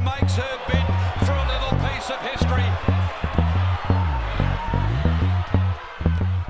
makes her bid for a little piece of history.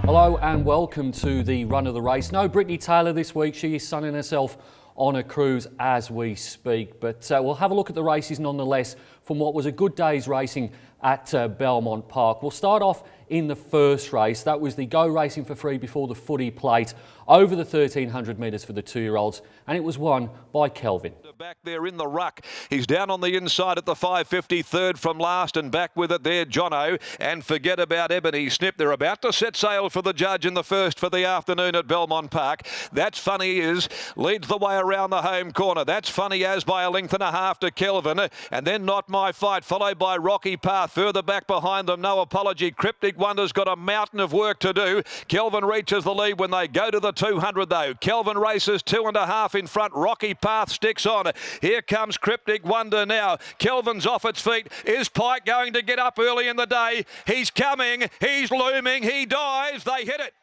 Hello and welcome to the run of the race. No Brittany Taylor this week. She is sunning herself on a cruise as we speak. But we'll have a look at the races nonetheless from what was a good day's racing at Belmont Park. We'll start off in the first race. That was the Go Racing for Free before the Footy Plate over the 1300 metres for the 2-year-olds, and it was won by Kelvin. Back there in the ruck. He's down on the inside at the 550, third from last, and back with it there, Jono. And forget about Ebony Snip. They're about to set sail for the judge in the first for the afternoon at Belmont Park. That's Funny Is leads the way around the home corner. That's Funny As by a length and a half to Kelvin. And then Not My Fight, followed by Rocky Path. Further back behind them, No Apology. Cryptic Wonder's got a mountain of work to do. Kelvin reaches the lead when they go to the 200 though. Kelvin races 2.5 in front. Rocky Path sticks on. Here comes Cryptic Wonder now. Kelvin's off its feet. Is Pike going to get up early in the day? He's coming. He's looming. He dives. They hit it.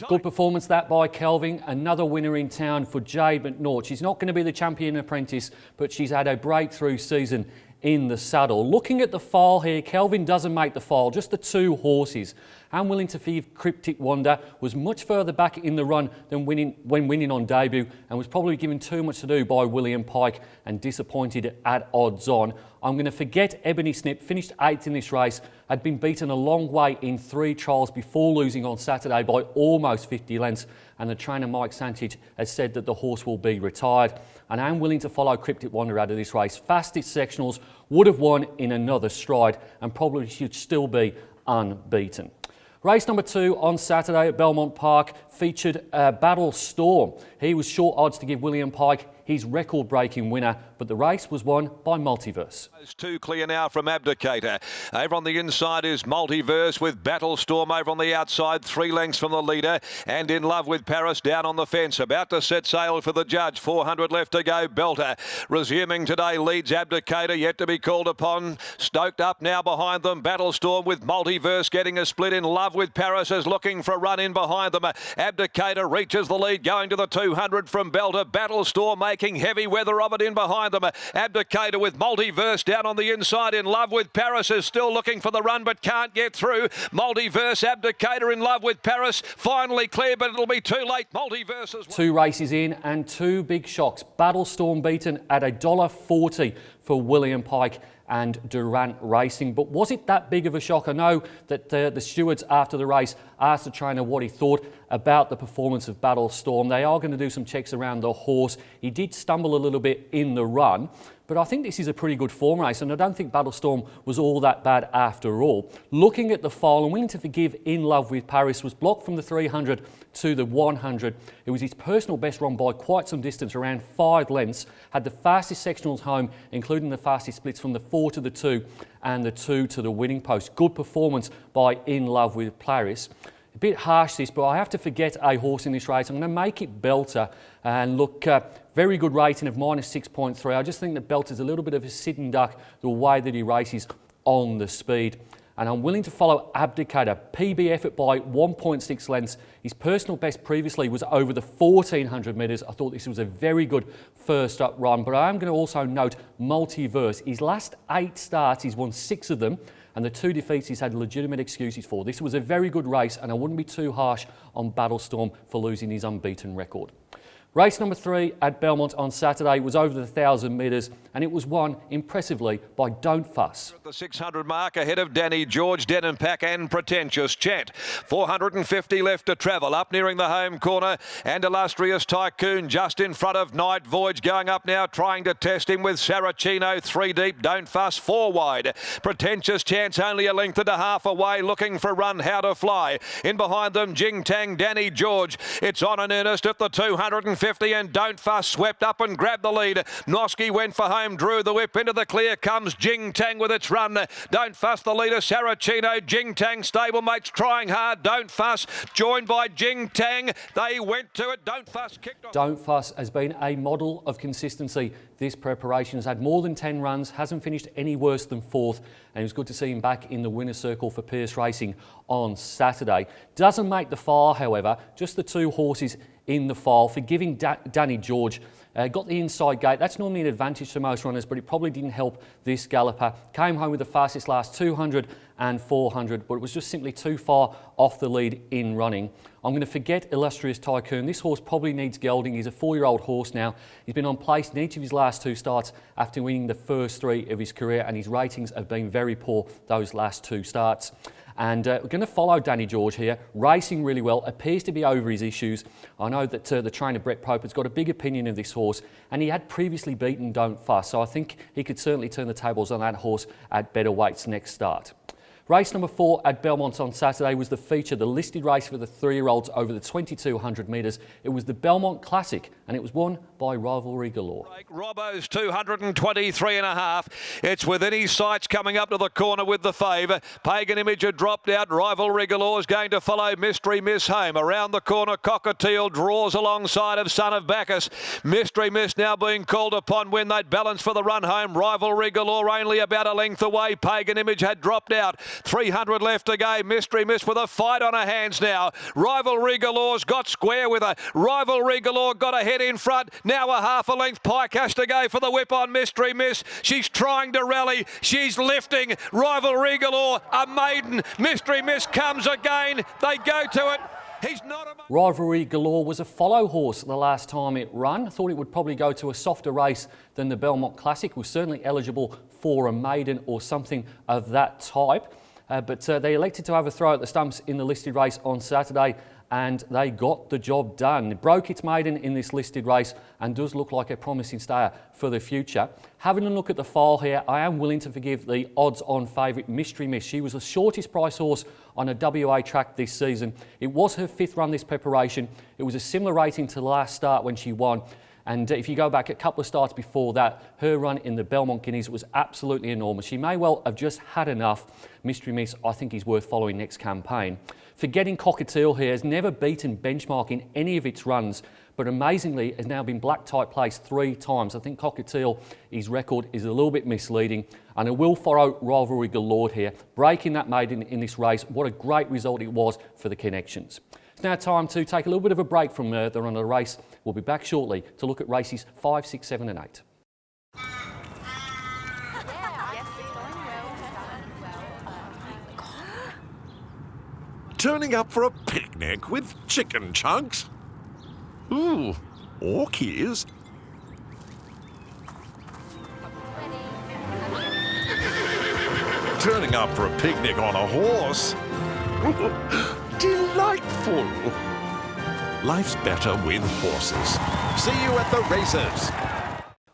Good performance that by Kelvin. Another winner in town for Jade McNaught. She's not going to be the champion apprentice, but she's had a breakthrough season in the saddle. Looking at the file here, Kelvin doesn't make the file, just the two horses. I'm willing to forgive Cryptic Wonder, was much further back in the run than when winning on debut, and was probably given too much to do by William Pike and disappointed at odds on. I'm going to forget Ebony Snip, finished 8th in this race, had been beaten a long way in 3 trials before losing on Saturday by almost 50 lengths, and the trainer Mike Sanchez has said that the horse will be retired. And I'm willing to follow Cryptic Wonder out of this race. Fastest sectionals, would have won in another stride and probably should still be unbeaten. Race number 2 on Saturday at Belmont Park featured Battle Storm. He was short odds to give William Pike his record-breaking winner, but the race was won by Multiverse. Those two clear now from Abdicator. Over on the inside is Multiverse with Battle Storm over on the outside, 3 lengths from the leader, and In Love with Paris down on the fence. About to set sail for the judge, 400 left to go. Belter resuming today, leads Abdicator, yet to be called upon. Stoked up now behind them, Battle Storm with Multiverse getting a split. In Love with Paris is looking for a run in behind them. Abdicator reaches the lead going to the 200 from Belter. Battle Storm making heavy weather of it in behind them. Abdicator with Multiverse down on the inside. In Love with Paris is still looking for the run but can't get through. Multiverse, Abdicator, In Love with Paris finally clear, but it'll be too late. Multiverse as well. 2 races in and 2 big shocks. Battle Storm beaten at $1.40 for William Pike and Durant Racing. But was it that big of a shock? I know that the stewards after the race asked the trainer what he thought about the performance of Battle Storm. They are going to do some checks around the horse. He did stumble a little bit in the run, but I think this is a pretty good form race, and I don't think Battle Storm was all that bad after all. Looking at the file, and willing to forgive In Love with Paris, was blocked from the 300 to the 100. It was his personal best run by quite some distance, around 5 lengths. Had the fastest sectionals home, including the fastest splits from the 4 to the 2 and the 2 to the winning post. Good performance by In Love with Paris. A bit harsh this, but I have to forget a horse in this race. I'm going to make it Belter, and look, very good rating of -6.3. I just think that Belter's a little bit of a sitting duck the way that he races on the speed. And I'm willing to follow Abdicator. PB effort by 1.6 lengths. His personal best previously was over the 1400 metres. I thought this was a very good first up run, but I am going to also note Multiverse. His last 8 starts, he's won 6 of them, and the 2 defeats he's had legitimate excuses for. This was a very good race, and I wouldn't be too harsh on Battle Storm for losing his unbeaten record. Race number 3 at Belmont on Saturday was over the 1,000 metres, and it was won impressively by Don't Fuss. At the 600 mark ahead of Danny George, Denon Pack and Pretentious Chant. 450 left to travel, up nearing the home corner, and Illustrious Tycoon just in front of Night Voyage, going up now, trying to test him with Saracino. 3 deep, Don't Fuss 4 wide. Pretentious Chance only a length and a half away, looking for a run, How to Fly. In behind them, Jing Tang, Danny George. It's on in earnest at the 250, and Don't Fuss swept up and grabbed the lead. Noski went for home, drew the whip. Into the clear comes Jing Tang with its run. Don't Fuss the leader, Saracino. Jing Tang stablemates trying hard. Don't Fuss joined by Jing Tang. They went to it. Don't Fuss kicked off. Don't Fuss has been a model of consistency. This preparation has had more than 10 runs, hasn't finished any worse than 4th, and it was good to see him back in the winner's circle for Pierce Racing on Saturday. Doesn't make the file, however, just the 2 horses in the file. Forgiving Danny George, Got the inside gate. That's normally an advantage to most runners, but it probably didn't help this galloper. Came home with the fastest last 200 and 400, but it was just simply too far off the lead in running. I'm going to forget Illustrious Tycoon. This horse probably needs gelding. He's a 4-year-old horse now. He's been on place in each of his last 2 starts after winning the first 3 of his career, and his ratings have been very poor those last 2 starts. And we're going to follow Danny George here, racing really well, appears to be over his issues. I know that the trainer Brett Pope has got a big opinion of this horse, and he had previously beaten Don't Fuss, so I think he could certainly turn the tables on that horse at better weights next start. Race number 4 at Belmont on Saturday was the feature, the listed race for the 3-year-olds over the 2,200 metres. It was the Belmont Classic, and it was won by Rivalry Galore. Robbo's 223.5. It's within his sights coming up to the corner with the favour. Pagan Image had dropped out. Rivalry Galore is going to follow Mystery Miss home. Around the corner, Cockatiel draws alongside of Son of Bacchus. Mystery Miss now being called upon when they'd balance for the run home. Rivalry Galore only about a length away. Pagan Image had dropped out. 300 left to go. Mystery Miss with a fight on her hands now. Rivalry Galore's got square with her. Rivalry Galore got ahead in front. Now a half a length. Pike has to go for the whip on Mystery Miss. She's trying to rally. She's lifting. Rivalry Galore, a maiden. Mystery Miss comes again. They go to it. He's not a... Rivalry Galore was a follow horse the last time it ran. I thought it would probably go to a softer race than the Belmont Classic. It was certainly eligible for a maiden or something of that type. But they elected to have a throw at the stumps in the listed race on Saturday, and they got the job done. It broke its maiden in this listed race and does look like a promising stayer for the future. Having a look at the file here, I am willing to forgive the odds-on favourite Mystery Miss. She was the shortest price horse on a WA track this season. It was her 5th run this preparation. It was a similar rating to last start when she won. And if you go back a couple of starts before that, her run in the Belmont Guineas was absolutely enormous. She may well have just had enough. Mystery Miss, I think, is worth following next campaign. Forgetting Cockatiel here, has never beaten benchmark in any of its runs, but amazingly has now been black type placed 3 times. I think Cockatiel, his record is a little bit misleading, and I will follow Rivalry Galore here, breaking that maiden in this race. What a great result it was for the Connections. It's now time to take a little bit of a break from the run of the race. We'll be back shortly to look at races 5, 6, 7 and 8. Turning up for a picnic with chicken chunks? Ooh, orchies. Turning up for a picnic on a horse? Delightful. Life's better with horses. See you at the races.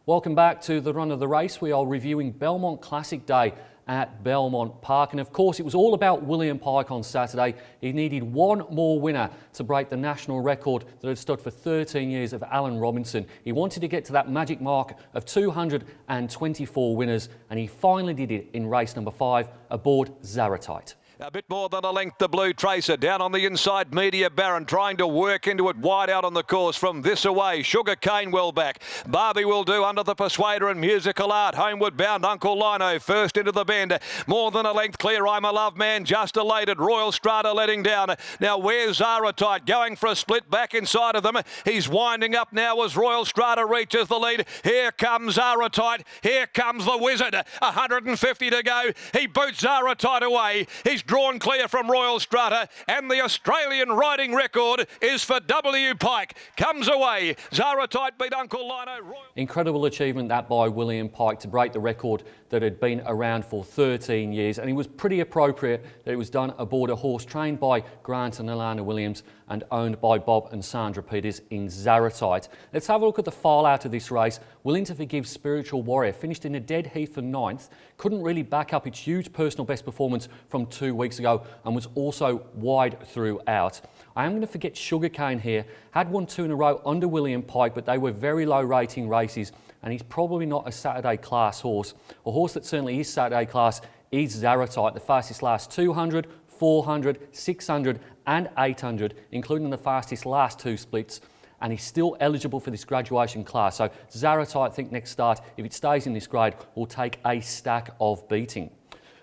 Welcome back to the run of the race. We are reviewing Belmont Classic Day at Belmont Park, and of course it was all about William Pike on Saturday. He needed one more winner to break the national record that had stood for 13 years of Alan Robinson. He wanted to get to that magic mark of 224 winners, and he finally did it in race number 5 aboard Zaratite. A bit more than a length, the Blue Tracer. Down on the inside, Media Baron trying to work into it wide out on the course from this away. Sugar Cane well back. Barbie will do under the Persuader and Musical Art. Homeward bound, Uncle Lino first into the bend. More than a length clear, I'm a Love Man just elated. Royal Strata letting down. Now where's Zaratite? Going for a split back inside of them. He's winding up now as Royal Strata reaches the lead. Here comes Zaratite. Here comes the Wizard. 150 to go. He boots Zaratite away. He's drawn clear from Royal Strata, and the Australian riding record is for W. Pike. Comes away. Zaratite beat Uncle Lino. Incredible achievement that by William Pike to break the record that had been around for 13 years, and it was pretty appropriate that it was done aboard a horse trained by Grant and Alana Williams and owned by Bob and Sandra Peters in Zaratite. Let's have a look at the file out of this race. Willing to Forgive Spiritual Warrior finished in a dead heat for 9th, couldn't really back up its huge personal best performance from 2 weeks ago, and was also wide throughout. I am going to forget Sugarcane here. Had won 2 in a row under William Pike, but they were very low rating races, and he's probably not a Saturday class horse. A horse that certainly is Saturday class is Zaratite, the fastest last 200, 400, 600 and 800, including the fastest last 2 splits, and he's still eligible for this graduation class. So Zaratite, I think next start, if it stays in this grade, will take a stack of beating.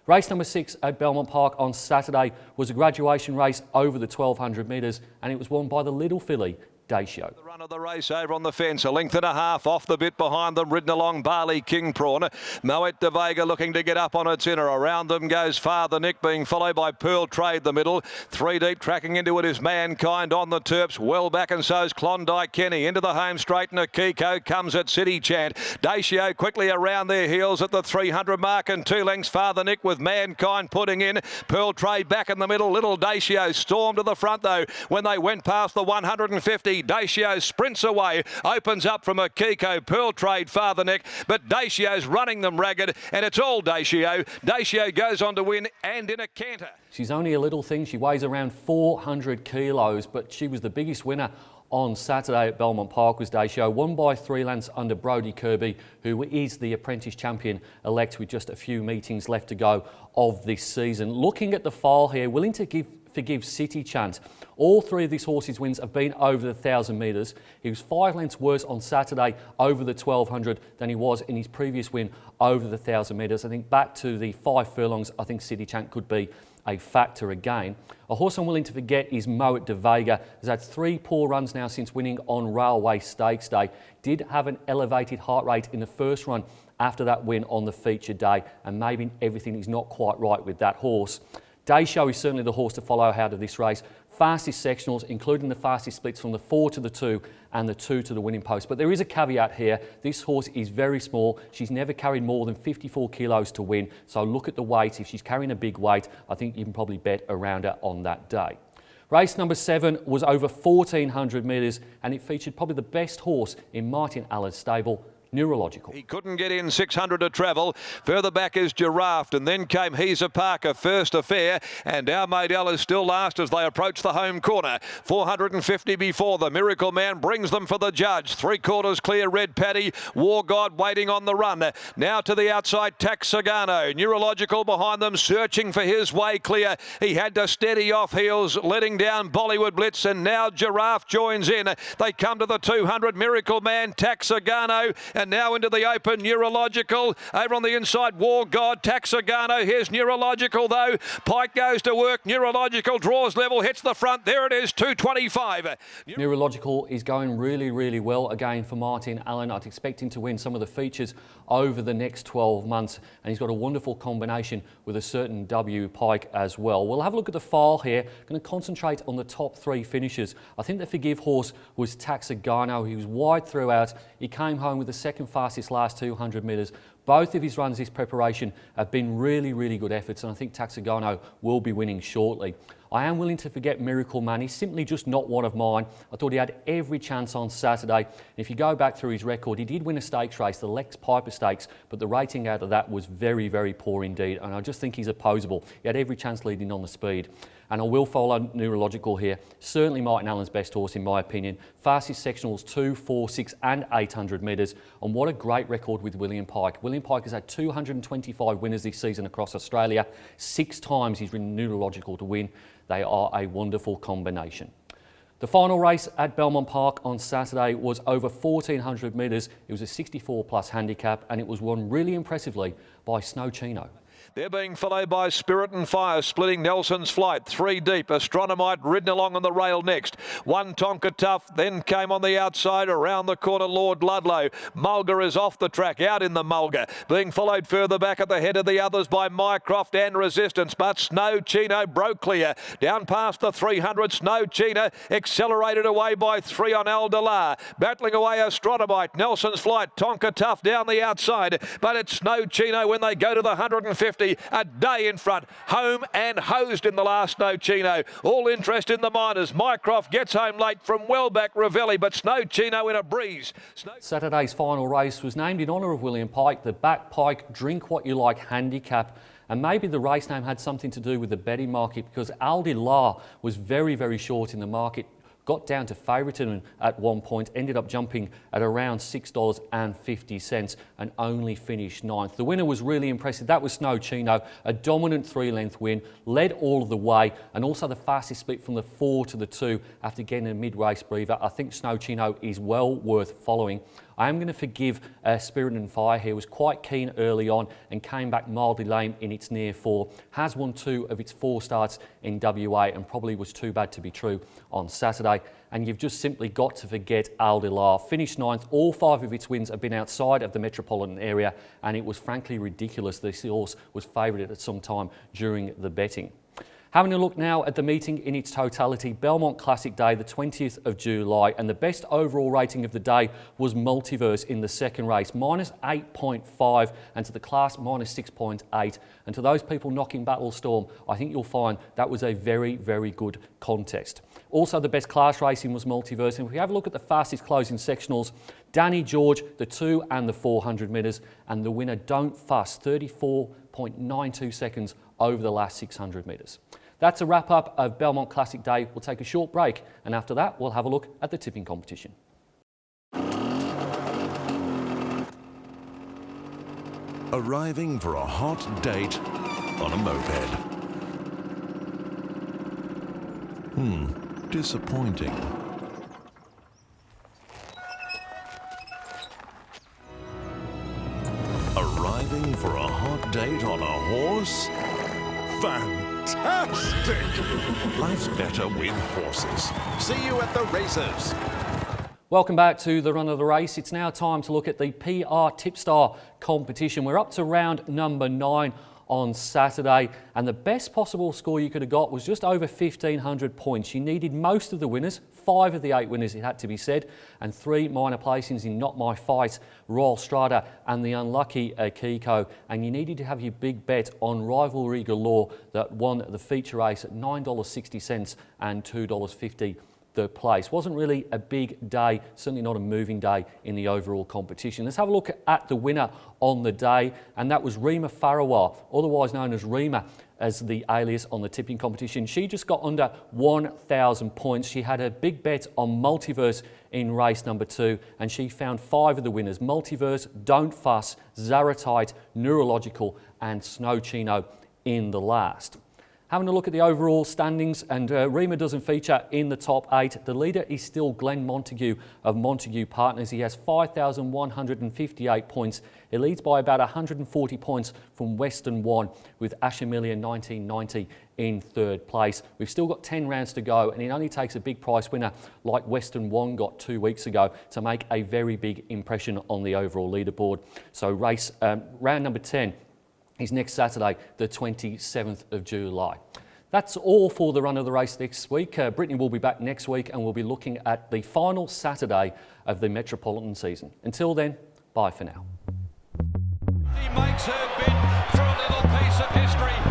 Race number 6 at Belmont Park on Saturday was a graduation race over the 1200 metres, and it was won by the little filly, Dacio. The run of the race over on the fence, a length and a half off the bit behind them, ridden along Barley King Prawn. Moet de Vega looking to get up on its inner. Around them goes Father Nick, being followed by Pearl Trade the middle. 3 deep, tracking into it is Mankind on the Terps. Well back, and so's Klondike Kenny. Into the home straight, and Akiko comes at City Chant. Dacio quickly around their heels at the 300 mark, and 2 lengths Father Nick with Mankind putting in. Pearl Trade back in the middle. Little Dacio stormed to the front though when they went past the 150. Dacio sprints away, opens up from Akiko, Pearl Trade, Father Nick, but Dacio's running them ragged, and it's all Dacio. Dacio goes on to win and in a canter. She's only a little thing. She weighs around 400 kilos, but she was the biggest winner on Saturday at Belmont Park. Was Dacio, won by 3 lengths under Brodie Kirby, who is the apprentice champion-elect with just a few meetings left to go of this season. Looking at the file here, willing to forgive City Chant. All 3 of these horses' wins have been over the 1,000 metres. He was 5 lengths worse on Saturday over the 1,200 than he was in his previous win over the 1,000 metres. I think back to the 5 furlongs, I think City Chant could be a factor again. A horse I'm willing to forget is Moet de Vega. Has had 3 poor runs now since winning on Railway Stakes Day. Did have an elevated heart rate in the first run after that win on the feature day, and maybe everything is not quite right with that horse. Dacio is certainly the horse to follow out of this race. Fastest sectionals, including the fastest splits from the 4 to the 2 and the 2 to the winning post. But there is a caveat here. This horse is very small. She's never carried more than 54 kilos to win. So look at the weight. If she's carrying a big weight, I think you can probably bet around her on that day. Race number 7 was over 1,400 metres, and it featured probably the best horse in Martin Allen's stable, Neurological. He couldn't get in, 600 to travel. Further back is Giraffe, and then came Heza Parker, First Affair, and Our Mate L is still last as they approach the home corner. 450 before the Miracle Man brings them for the judge. 3/4 clear, Red Paddy. War God waiting on the run. Now to the outside, Taxagano. Neurological behind them, searching for his way clear. He had to steady off heels, letting down Bollywood Blitz, and now Giraffe joins in. They come to the 200, Miracle Man, Taxagano, and now into the open, Neurological. Over on the inside, War God, Taxagano. Here's Neurological though. Pike goes to work. Neurological draws level, hits the front. There it is, 225. Neurological is going really, really well again for Martin Allen. I'd expect him to win some of the features over the next 12 months. And he's got a wonderful combination with a certain W Pike as well. We'll have a look at the file here. Going to concentrate on the top 3 finishers. I think the forgive horse was Taxagano. He was wide throughout. He came home with the second fastest last 200 metres. Both of his runs this preparation have been really, really good efforts, and I think Taxagano will be winning shortly. I am willing to forget Miracle Man. He's simply just not one of mine. I thought he had every chance on Saturday. And if you go back through his record, he did win a stakes race, the Lex Piper Stakes, but the rating out of that was very, very poor indeed. And I just think he's opposable. He had every chance leading on the speed. And I will follow Neurological here. Certainly Martin Allen's best horse in my opinion. Fastest sectionals 2, 4, 6 and 800 metres. And what a great record with William Pike. William Pike has had 225 winners this season across Australia. 6 times he's ridden Neurological to win. They are a wonderful combination. The final race at Belmont Park on Saturday was over 1,400 metres. It was a 64 plus handicap, and it was won really impressively by Snow Chino. They're being followed by Spirit and Fire, splitting Nelson's Flight. 3 deep, Astronomite ridden along on the rail next. 1 Tonka Tough, then came on the outside, around the corner Lord Ludlow. Mulga is off the track, out in the Mulga. Being followed further back at the head of the others by Mycroft and Resistance, but Snow Chino broke clear. Down past the 300, Snow Chino accelerated away by 3 on Aldelar. Battling away Astronomite, Nelson's Flight, Tonka Tough down the outside, but it's Snow Chino when they go to the 150. A day in front, home and hosed in the last Snow Chino. All interest in the minors. Mycroft gets home late from well back Ravelli, but Snow Chino in a breeze. Saturday's final race was named in honour of William Pike, the Back Pike Drink What You Like handicap. And maybe the race name had something to do with the betting market, because Aldelar was very, very short in the market. Got down to favouritism at one point, ended up jumping at around $6.50 and only finished 9th. The winner was really impressive. That was Snow Chino, a dominant 3-length win, led all of the way, and also the fastest split from the 4 to the 2 after getting a mid-race breather. I think Snow Chino is well worth following. I am going to forgive Spirit and Fire here. Was quite keen early on and came back mildly lame in its near 4. Has won 2 of its 4 starts in WA and probably was too bad to be true on Saturday. And you've just simply got to forget Al Dilar. Finished 9th. All 5 of its wins have been outside of the metropolitan area, and it was frankly ridiculous. This horse was favoured at some time during the betting. Having a look now at the meeting in its totality, Belmont Classic Day, the 20th of July, and the best overall rating of the day was Multiverse in the second race, minus 8.5, and to the class, minus 6.8. And to those people knocking Battlestorm, I think you'll find that was a very, very good contest. Also, the best class racing was Multiverse, and if we have a look at the fastest closing sectionals, Danny George, the 2 and the 400 metres, and the winner Don't Fuss, 34.92 seconds over the last 600 metres. That's a wrap up of Belmont Classic Day. We'll take a short break, and after that we'll have a look at the tipping competition. Arriving for a hot date on a moped. Disappointing. Arriving for a hot date on a horse? Fantastic! Life's better with horses. See you at the races. Welcome back to the run of the race. It's now time to look at the PR Tipstar competition. We're up to round number 9 on Saturday, and the best possible score you could have got was just over 1,500 points. You needed most of the winners, 5 of the 8 winners it had to be said, and 3 minor placings in Not My Fight, Royal Strata and the unlucky Kiko, and you needed to have your big bet on Rivalry Galore that won the feature race at $9.60 and $2.50 third place. Wasn't really a big day, certainly not a moving day in the overall competition. Let's have a look at the winner on the day, and that was Rima Farawar, otherwise known as Rima as the alias on the tipping competition. She just got under 1,000 points. She had a big bet on Multiverse in race number 2, and she found 5 of the winners: Multiverse, Don't Fuss, Zaratite, Neurological and Snow Chino in the last. Having a look at the overall standings, and Rima doesn't feature in the top 8. The leader is still Glenn Montague of Montague Partners. He has 5,158 points. He leads by about 140 points from Western One, with Ashamilia 1990 in third place. We've still got 10 rounds to go, and it only takes a big price winner like Western One got 2 weeks ago to make a very big impression on the overall leaderboard. So round number 10 is next Saturday, the 27th of July. That's all for the run of the race next week. Brittany will be back next week, and we'll be looking at the final Saturday of the Metropolitan season. Until then, bye for now. He makes her bid for a little piece of history.